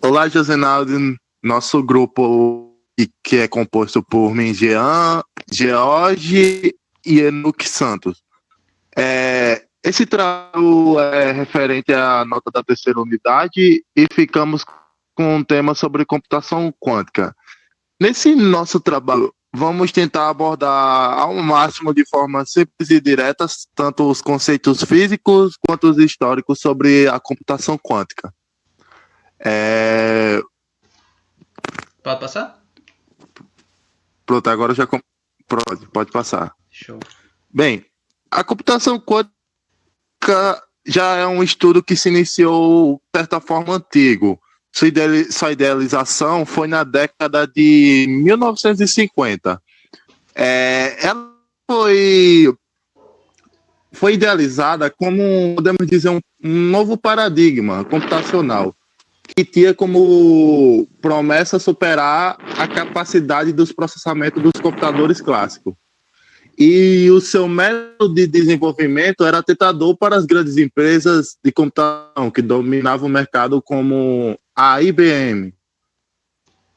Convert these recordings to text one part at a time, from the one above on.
Olá, Josenaldo, nosso grupo que é composto por mim, Jean, George e Enoque Santos. Esse trabalho é referente à nota da terceira unidade e ficamos com um tema sobre computação quântica. Nesse nosso trabalho, vamos tentar abordar ao máximo de forma simples e direta tanto os conceitos físicos quanto os históricos sobre a computação quântica. Pode passar? Pronto, agora já pode passar. Show. Bem, a computação quântica já é um estudo que se iniciou, de certa forma, antigo. Sua idealização foi na década de 1950. Ela foi idealizada como, podemos dizer, um novo paradigma computacional, que tinha como promessa superar a capacidade dos processamentos dos computadores clássicos. E o seu método de desenvolvimento era tentador para as grandes empresas de computação que dominavam o mercado, como a IBM.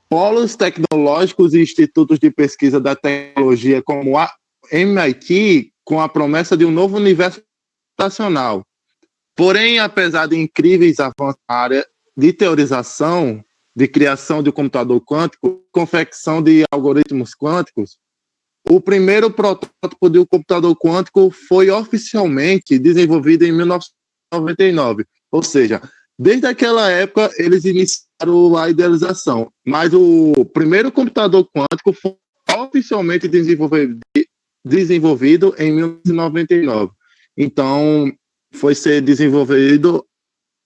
Polos tecnológicos e institutos de pesquisa da tecnologia, como a MIT, com a promessa de um novo universo computacional. Porém, apesar de incríveis avanços na área de teorização, de criação de um computador quântico, confecção de algoritmos quânticos, o primeiro protótipo de um computador quântico foi oficialmente desenvolvido em 1999. Ou seja, desde aquela época eles iniciaram a idealização, mas o primeiro computador quântico foi oficialmente desenvolvido em 1999. Então, foi ser desenvolvido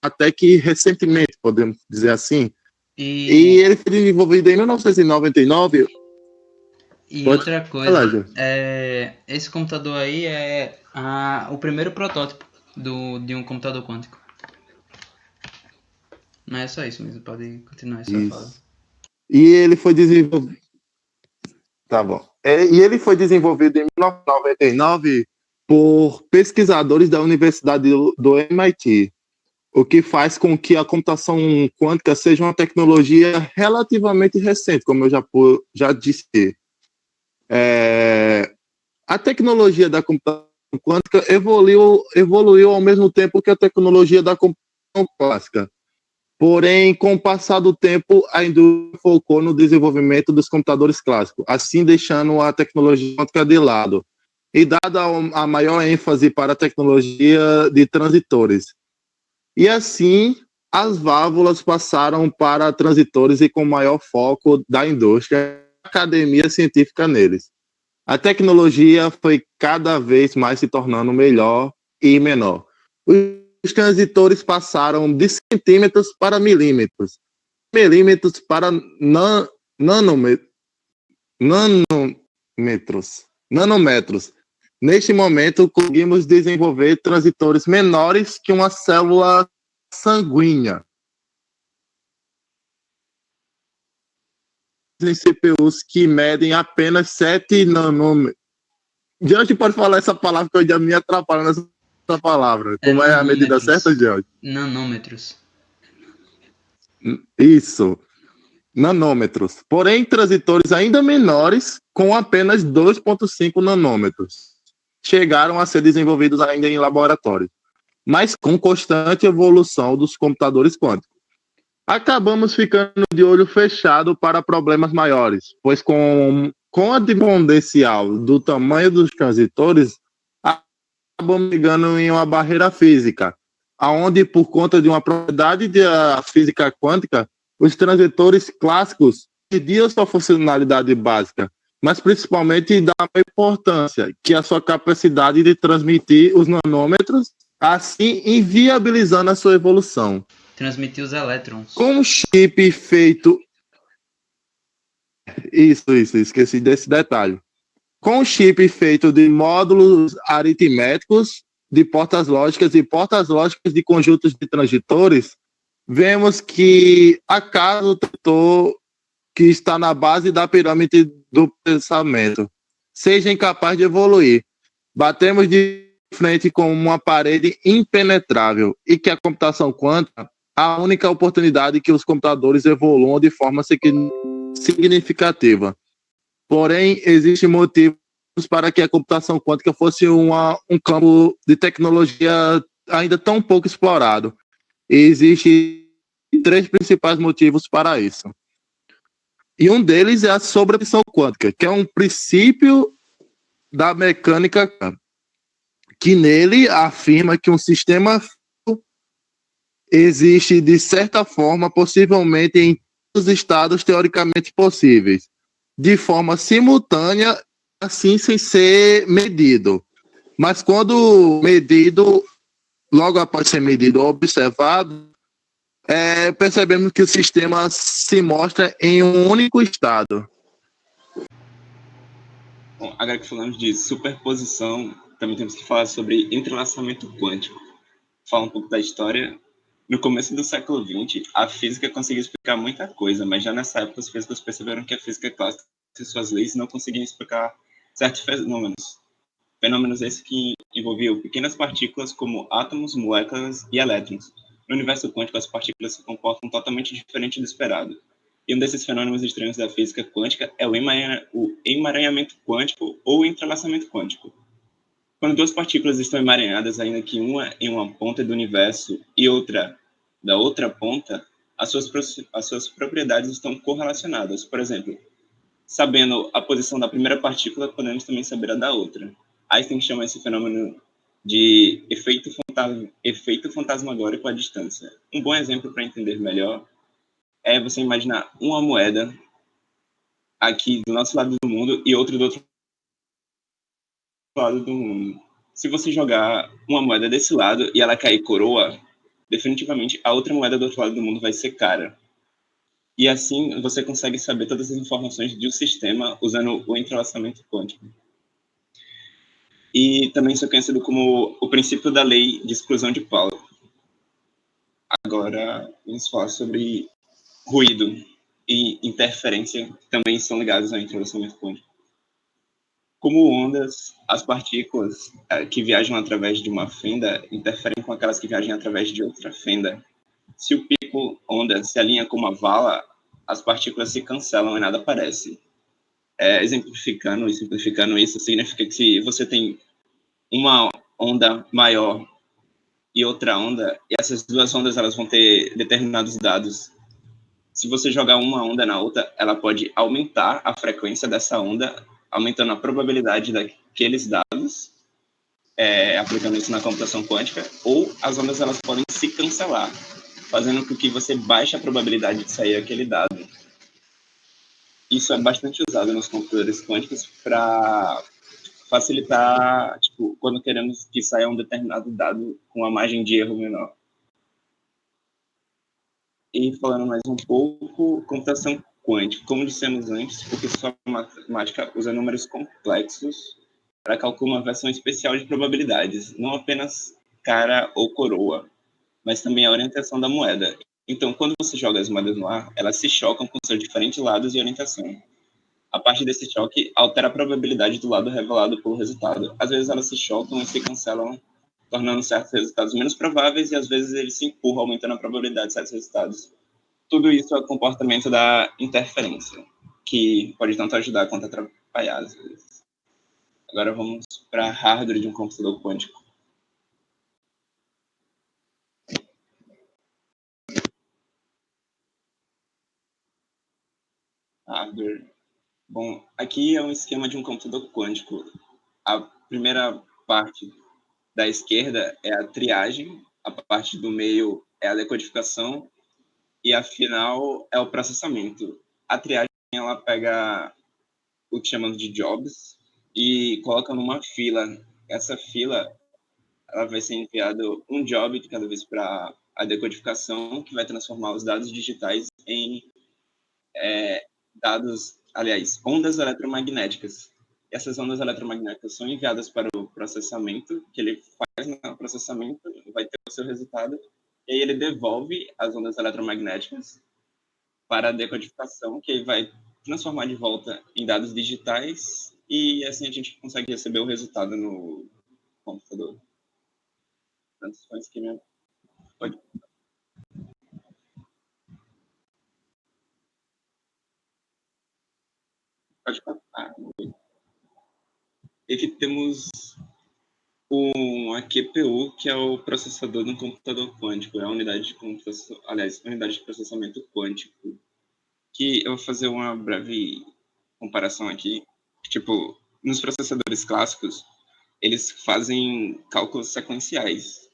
até que recentemente, podemos dizer assim. E ele foi desenvolvido em 1999. E outra coisa, esse computador aí é o primeiro protótipo de um computador quântico. Não é só isso mesmo, pode continuar essa fala. E ele foi desenvolvido... Tá bom. E ele foi desenvolvido em 1999 por pesquisadores da Universidade do MIT, o que faz com que a computação quântica seja uma tecnologia relativamente recente, como eu já disse. A tecnologia da computação quântica evoluiu ao mesmo tempo que a tecnologia da computação clássica. Porém, com o passar do tempo, a indústria focou no desenvolvimento dos computadores clássicos, assim deixando a tecnologia quântica de lado, e dada a maior ênfase para a tecnologia de transitores. E assim, as válvulas passaram para transitores e com maior foco da indústria e academia científica neles. A tecnologia foi cada vez mais se tornando melhor e menor. Os transitores passaram de centímetros para milímetros, milímetros para nanômetros. Neste momento, conseguimos desenvolver transitores menores que uma célula sanguínea. Em CPUs que medem apenas 7 nanômetros. George pode falar essa palavra que eu já me atrapalho nessa palavra. Como é a medida certa, George? Nanômetros. Isso. Nanômetros. Porém, transitores ainda menores, com apenas 2,5 nanômetros, chegaram a ser desenvolvidos ainda em laboratório, mas com constante evolução dos computadores quânticos. Acabamos ficando de olho fechado para problemas maiores, pois com a diferencial do tamanho dos transitores, acabamos chegando em uma barreira física, onde, por conta de uma propriedade da física quântica, os transitores clássicos perdiam sua funcionalidade básica, mas principalmente da importância, que é a sua capacidade de transmitir os nanômetros, assim inviabilizando a sua evolução. Transmitir os elétrons. Com um chip feito... Isso, esqueci desse detalhe. Com um chip feito de módulos aritméticos, de portas lógicas e portas lógicas de conjuntos de transitores, vemos que acaso que está na base da pirâmide do pensamento seja incapaz de evoluir. Batemos de frente com uma parede impenetrável e que a computação quântica a única oportunidade que os computadores evoluam de forma significativa. Porém, existem motivos para que a computação quântica fosse um campo de tecnologia ainda tão pouco explorado. E existem 3 principais motivos para isso. E um deles é a sobreposição quântica, que é um princípio da mecânica que nele afirma que um sistema existe de certa forma, possivelmente em todos os estados teoricamente possíveis, de forma simultânea, assim sem ser medido. Mas quando medido, logo após ser medido ou observado, percebemos que o sistema se mostra em um único estado. Bom, agora que falamos de superposição, também temos que falar sobre entrelaçamento quântico. Falar um pouco da história. No começo do século XX, a física conseguia explicar muita coisa, mas já nessa época os físicos perceberam que a física clássica e suas leis não conseguiam explicar certos fenômenos. Fenômenos esses que envolviam pequenas partículas como átomos, moléculas e elétrons. No universo quântico, as partículas se comportam totalmente diferente do esperado. E um desses fenômenos estranhos da física quântica é o emaranhamento quântico ou entrelaçamento quântico. Quando duas partículas estão emaranhadas, ainda que uma em uma ponta do universo e outra da outra ponta, as suas propriedades estão correlacionadas. Por exemplo, sabendo a posição da primeira partícula, podemos também saber a da outra. Einstein chama esse fenômeno de efeito fantasmagórico à distância. Um bom exemplo para entender melhor é você imaginar uma moeda aqui do nosso lado do mundo e outra do outro lado do mundo. Se você jogar uma moeda desse lado e ela cair coroa, definitivamente a outra moeda do outro lado do mundo vai ser cara. E assim você consegue saber todas as informações de um sistema usando o entrelaçamento quântico. E também isso é conhecido como o princípio da lei de exclusão de Pauli. Agora vamos falar sobre ruído e interferência, que também são ligados ao entrelaçamento quântico. Como ondas, as partículas que viajam através de uma fenda interferem com aquelas que viajam através de outra fenda. Se o pico onda se alinha com uma vala, as partículas se cancelam e nada aparece. Exemplificando e simplificando isso, significa que se você tem uma onda maior e outra onda, e essas duas ondas elas vão ter determinados dados. Se você jogar uma onda na outra, ela pode aumentar a frequência dessa onda, aumentando a probabilidade daqueles dados, aplicando isso na computação quântica, ou as ondas elas podem se cancelar, fazendo com que você baixe a probabilidade de sair aquele dado. Isso é bastante usado nos computadores quânticos para facilitar, quando queremos que saia um determinado dado com uma margem de erro menor. E falando mais um pouco, computação quântica, como dissemos antes, porque sua matemática usa números complexos para calcular uma versão especial de probabilidades, não apenas cara ou coroa, mas também a orientação da moeda. Então, quando você joga as moedas no ar, elas se chocam com seus diferentes lados e orientação. A partir desse choque, altera a probabilidade do lado revelado pelo resultado. Às vezes elas se chocam e se cancelam, tornando certos resultados menos prováveis, e às vezes eles se empurram, aumentando a probabilidade de certos resultados. Tudo isso é o comportamento da interferência, que pode tanto ajudar quanto atrapalhar às vezes. Agora vamos para a hardware de um computador quântico. Hardware. Bom, aqui é um esquema de um computador quântico. A primeira parte da esquerda é a triagem, a parte do meio é a decodificação e a final é o processamento. A triagem ela pega o que chamamos de jobs e coloca numa fila. Essa fila ela vai ser enviado um job de cada vez para a decodificação, que vai transformar os dados digitais em ondas eletromagnéticas. E essas ondas eletromagnéticas são enviadas para o processamento, que ele faz no processamento, vai ter o seu resultado, e aí ele devolve as ondas eletromagnéticas para a decodificação, que ele vai transformar de volta em dados digitais, e assim a gente consegue receber o resultado no computador. Pode. Pode passar. E aqui temos a QPU, que é o processador do computador quântico, é a unidade de computação, aliás, unidade de processamento quântico, que eu vou fazer uma breve comparação aqui. Tipo, nos processadores clássicos, eles fazem cálculos sequenciais.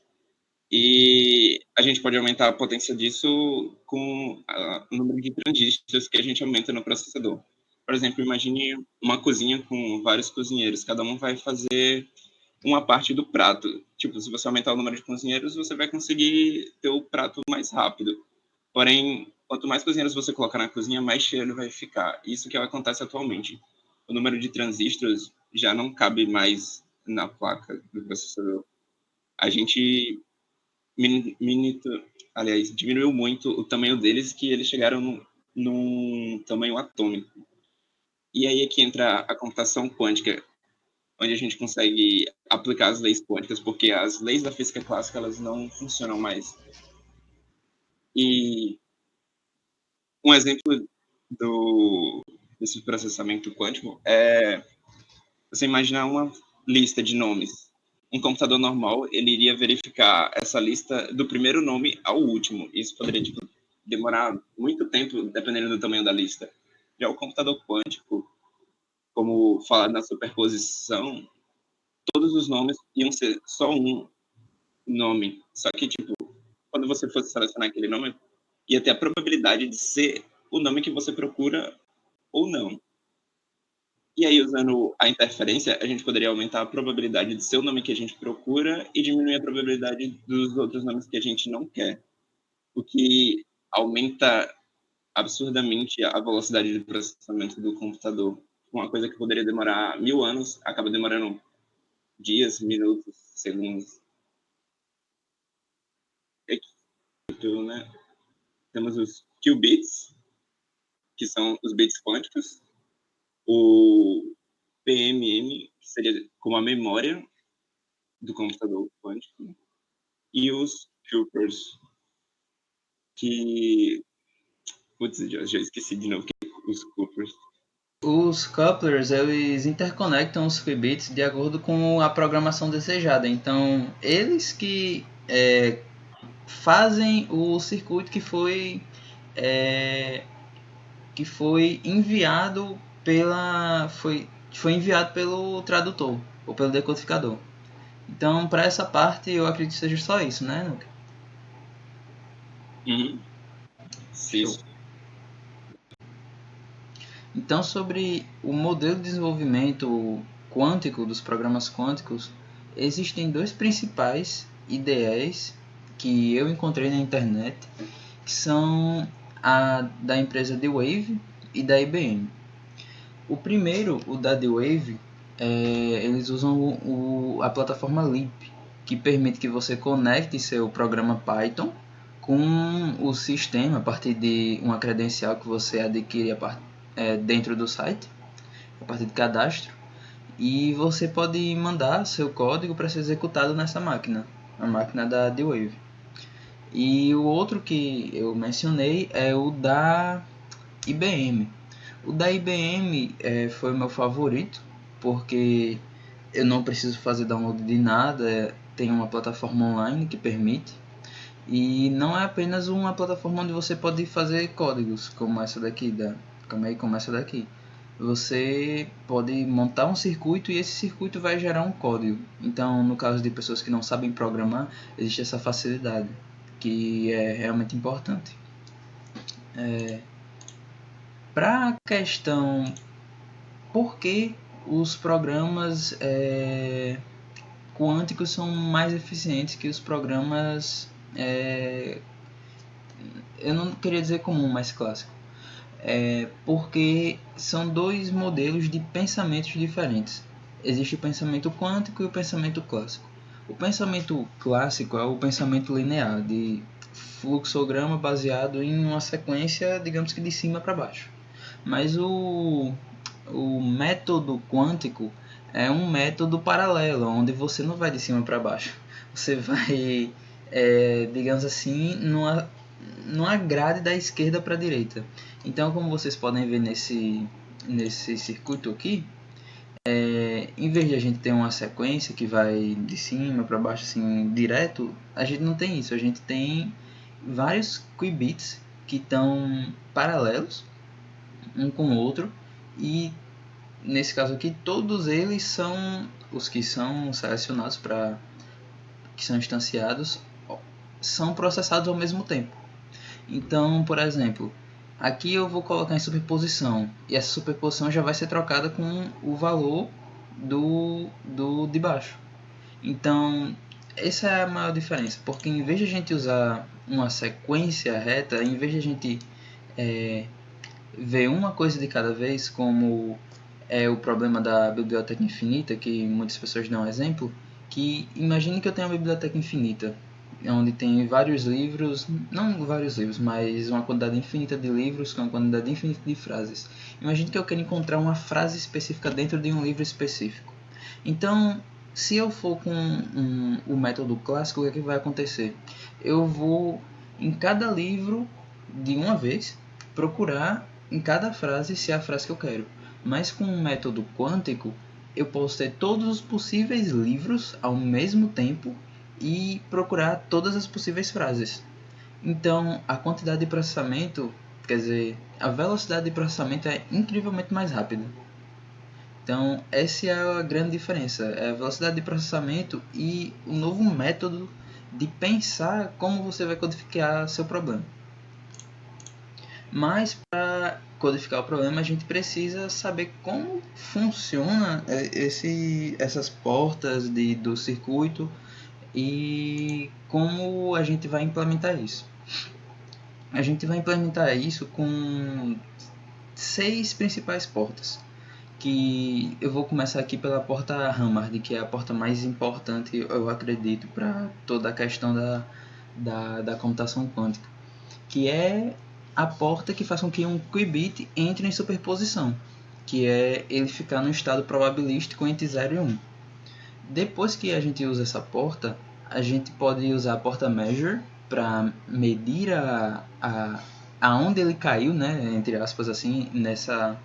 E a gente pode aumentar a potência disso com o número de transistores que a gente aumenta no processador. Por exemplo, imagine uma cozinha com vários cozinheiros, cada um vai fazer uma parte do prato. Tipo, se você aumentar o número de cozinheiros, você vai conseguir ter o prato mais rápido. Porém, quanto mais cozinheiros você colocar na cozinha, mais cheio ele vai ficar. Isso que acontece atualmente. O número de transistores já não cabe mais na placa do processador. A gente diminuiu muito o tamanho deles, que eles chegaram num tamanho atômico. E aí é que entra a computação quântica, onde a gente consegue aplicar as leis quânticas, porque as leis da física clássica elas não funcionam mais. E um exemplo desse processamento quântico é você imaginar uma lista de nomes. Um computador normal, ele iria verificar essa lista do primeiro nome ao último. Isso poderia demorar muito tempo, dependendo do tamanho da lista. Já o computador quântico, como falado na superposição, todos os nomes iam ser só um nome. Só que, quando você fosse selecionar aquele nome, ia ter a probabilidade de ser o nome que você procura ou não. E aí, usando a interferência, a gente poderia aumentar a probabilidade de ser o nome que a gente procura e diminuir a probabilidade dos outros nomes que a gente não quer. O que aumenta absurdamente a velocidade de processamento do computador. Uma coisa que poderia demorar 1000 anos, acaba demorando dias, minutos, segundos. Aqui, né? Temos os qubits, que são os bits quânticos, o PMM, que seria como a memória do computador quântico, e os Coopers, que... Putz, já esqueci de novo os Coopers. Os couplers, eles interconectam os qubits de acordo com a programação desejada. Então, eles que fazem o circuito que foi enviado foi enviado pelo tradutor ou pelo decodificador. Então, para essa parte, eu acredito que seja só isso, né, Nuka? Sim. Então, sobre o modelo de desenvolvimento quântico dos programas quânticos, existem dois principais IDEs que eu encontrei na internet, que são a da empresa D-Wave e da IBM. O primeiro, o da D-Wave, eles usam a plataforma Leap, que permite que você conecte seu programa Python com o sistema a partir de uma credencial que você adquire dentro do site, a partir de cadastro, e você pode mandar seu código para ser executado nessa máquina, a máquina da D-Wave. E o outro que eu mencionei é o da IBM. O da IBM foi o meu favorito, porque eu não preciso fazer download de nada, tem uma plataforma online que permite. E não é apenas uma plataforma onde você pode fazer códigos, como essa daqui. Você pode montar um circuito e esse circuito vai gerar um código. Então, no caso de pessoas que não sabem programar, existe essa facilidade, que é realmente importante. Para a questão por que os programas quânticos são mais eficientes que os programas, eu não queria dizer comum, mas clássico, porque são dois modelos de pensamentos diferentes. Existe o pensamento quântico e o pensamento clássico. O pensamento clássico é o pensamento linear, de fluxograma baseado em uma sequência, digamos que de cima para baixo. Mas o método quântico é um método paralelo, onde você não vai de cima para baixo. Você vai, digamos assim, numa grade da esquerda para a direita. Então, como vocês podem ver nesse nesse circuito aqui, em vez de a gente ter uma sequência que vai de cima para baixo assim direto, a gente não tem isso. A gente tem vários qubits que estão paralelos um com o outro, e nesse caso aqui todos eles são os que são selecionados para que são instanciados, são processados ao mesmo tempo. Então, por exemplo, aqui eu vou colocar em superposição, e essa superposição já vai ser trocada com o valor do de baixo. Então, essa é a maior diferença, porque em vez de a gente usar uma sequência reta, em vez de a gente ver uma coisa de cada vez, como é o problema da biblioteca infinita, que muitas pessoas dão exemplo, que imagine que eu tenho uma biblioteca infinita, onde tem vários livros, não vários livros, mas uma quantidade infinita de livros com uma quantidade infinita de frases. Imagine que eu quero encontrar uma frase específica dentro de um livro específico. Então, se eu for com o método clássico, o que é que vai acontecer? Eu vou, em cada livro, de uma vez, procurar em cada frase se é a frase que eu quero. Mas com o método quântico, eu posso ter todos os possíveis livros ao mesmo tempo e procurar todas as possíveis frases. Então, a quantidade de processamento, quer dizer, a velocidade de processamento é incrivelmente mais rápida. Então, essa é a grande diferença, é a velocidade de processamento e o novo método de pensar como você vai codificar seu problema. Mas, para codificar o problema, a gente precisa saber como funciona essas portas do circuito e como a gente vai implementar isso. A gente vai implementar isso com 6 principais portas, que eu vou começar aqui pela porta Hamard, que é a porta mais importante, eu acredito, para toda a questão da computação quântica, que é a porta que faz com que um qubit entre em superposição, que é ele ficar no estado probabilístico entre 0 e 1. Depois que a gente usa essa porta, a gente pode usar a porta measure para medir aonde ele caiu, né, entre aspas assim, nessa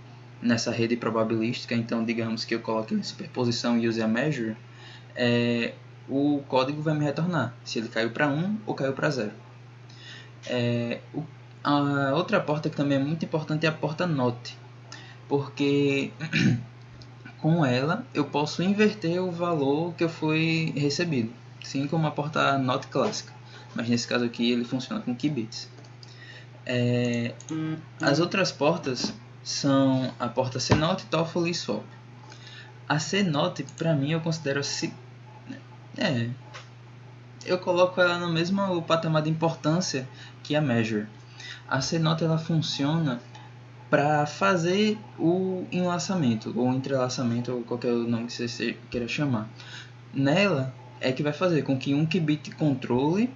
rede probabilística. Então, digamos que eu coloque em superposição e use a measure, o código vai me retornar se ele caiu para 1 ou caiu para 0. A outra porta que também é muito importante é a porta NOT, porque com ela eu posso inverter o valor que eu fui recebido, assim como a porta NOT clássica, mas nesse caso aqui ele funciona com qubits. As outras portas são a porta CNOT, TOEFL e SWAP. A CNOT, para mim, eu considero eu coloco ela no mesmo patamar de importância que a measure. A CNOT ela funciona para fazer o enlaçamento, ou entrelaçamento, ou qualquer nome que você queira chamar. Nela é que vai fazer com que um qubit controle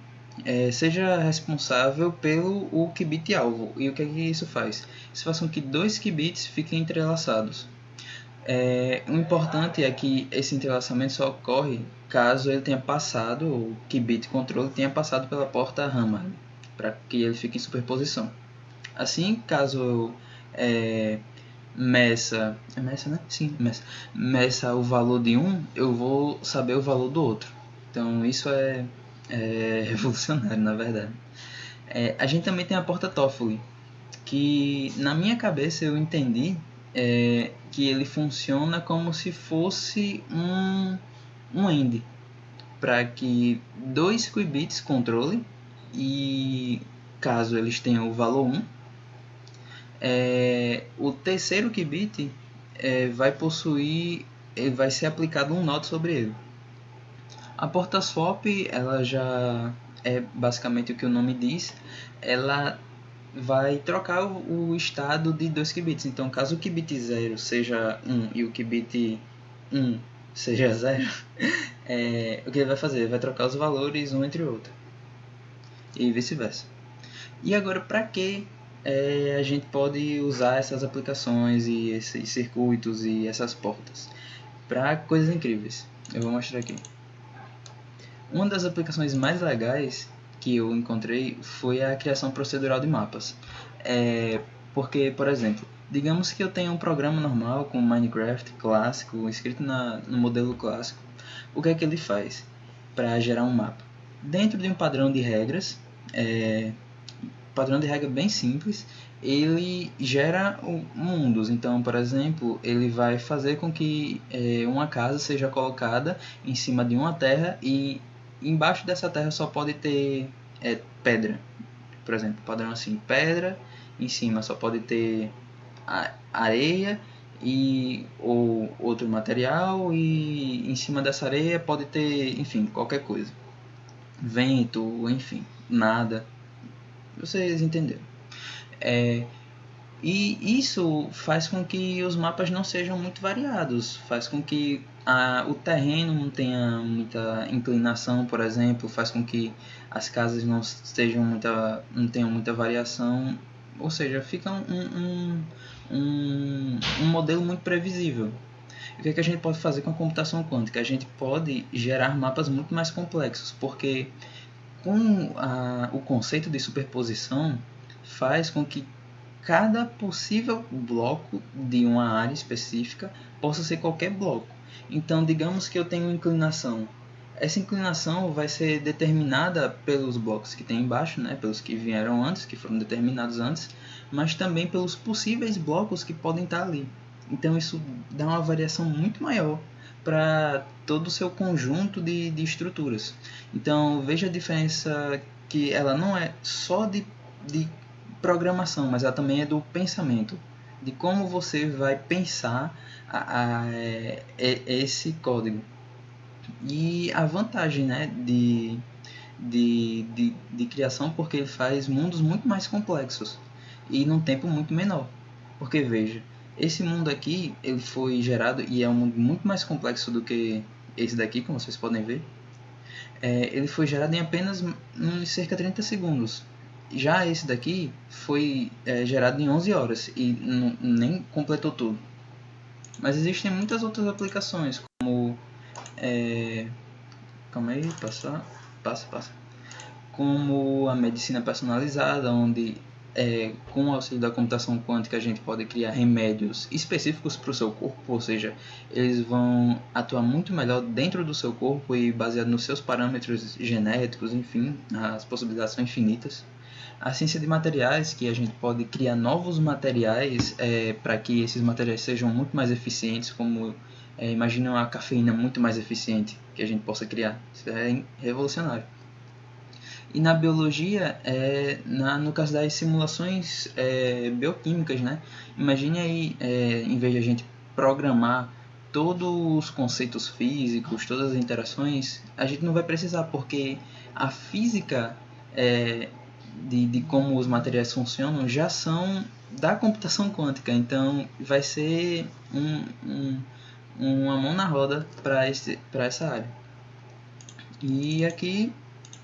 seja responsável pelo o qubit alvo. E o que é que isso faz? Isso faz com que 2 qubits fiquem entrelaçados. O importante é que esse entrelaçamento só ocorre caso ele tenha passado, o qubit controle tenha passado pela porta Hamard, para que ele fique em superposição. Assim, caso meça o valor de um, eu vou saber o valor do outro. Então isso é revolucionário, na verdade. A gente também tem a porta TOEFL, que na minha cabeça eu entendi que ele funciona como se fosse um AND, para que 2 qubits controlem, e caso eles tenham o valor 1, o terceiro qubit vai ser aplicado um NOT sobre ele. A porta SWAP, ela já é basicamente o que o nome diz, ela vai trocar o estado de 2 qubits. Então, caso o qubit 0 seja 1 e o qubit 1 seja 0, o que ele vai fazer? Ele vai trocar os valores um entre o outro, e vice-versa. E agora, para que a gente pode usar essas aplicações e esses circuitos e essas portas? Para coisas incríveis. Eu vou mostrar aqui. Uma das aplicações mais legais que eu encontrei foi a criação procedural de mapas. Porque, por exemplo, Digamos que eu tenho um programa normal com Minecraft clássico, escrito no modelo clássico. O que é que ele faz para gerar um mapa? Dentro de um padrão de regras, padrão de regra bem simples, ele gera mundos. Então, por exemplo, ele vai fazer com que uma casa seja colocada em cima de uma terra e embaixo dessa terra só pode ter pedra. Por exemplo, padrão assim, pedra, em cima só pode ter areia ou outro material, e em cima dessa areia pode ter, enfim, qualquer coisa. Vento, enfim, nada. Vocês entenderam. E isso faz com que os mapas não sejam muito variados, faz com que o terreno não tenha muita inclinação, por exemplo, faz com que as casas não tenham muita variação, ou seja, fica um modelo muito previsível. O que a gente pode fazer com a computação quântica? A gente pode gerar mapas muito mais complexos, porque com o conceito de superposição faz com que cada possível bloco de uma área específica possa ser qualquer bloco. Então, digamos que eu tenho uma inclinação. Essa inclinação vai ser determinada pelos blocos que tem embaixo, né? Pelos que vieram antes, que foram determinados antes, mas também pelos possíveis blocos que podem estar ali. Então, isso dá uma variação muito maior para todo o seu conjunto de estruturas. Então, veja a diferença, que ela não é só de programação, mas ela também é do pensamento, de como você vai pensar esse código. E a vantagem, né, de criação, porque ele faz mundos muito mais complexos e num tempo muito menor. Porque veja, esse mundo aqui ele foi gerado e é um mundo muito mais complexo do que esse daqui, como vocês podem ver. Ele foi gerado em apenas cerca de 30 segundos. Já esse daqui foi gerado em 11 horas e nem completou tudo. Mas existem muitas outras aplicações, como... calma aí, passa. Como a medicina personalizada, onde com o auxílio da computação quântica a gente pode criar remédios específicos para o seu corpo, ou seja, eles vão atuar muito melhor dentro do seu corpo e baseado nos seus parâmetros genéticos, enfim, as possibilidades são infinitas. A ciência de materiais, que a gente pode criar novos materiais para que esses materiais sejam muito mais eficientes, como imagina uma cafeína muito mais eficiente que a gente possa criar. Isso é revolucionário. E na biologia, no caso das simulações bioquímicas, né? Imagine aí, em vez de a gente programar todos os conceitos físicos, todas as interações, a gente não vai precisar, porque a física de como os materiais funcionam já são da computação quântica. Então vai ser uma mão na roda para essa área. E aqui,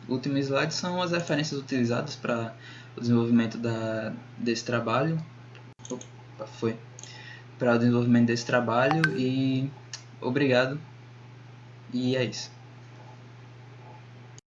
o último slide, são as referências utilizadas para o desenvolvimento desse trabalho. Para o desenvolvimento desse trabalho, e obrigado. E é isso.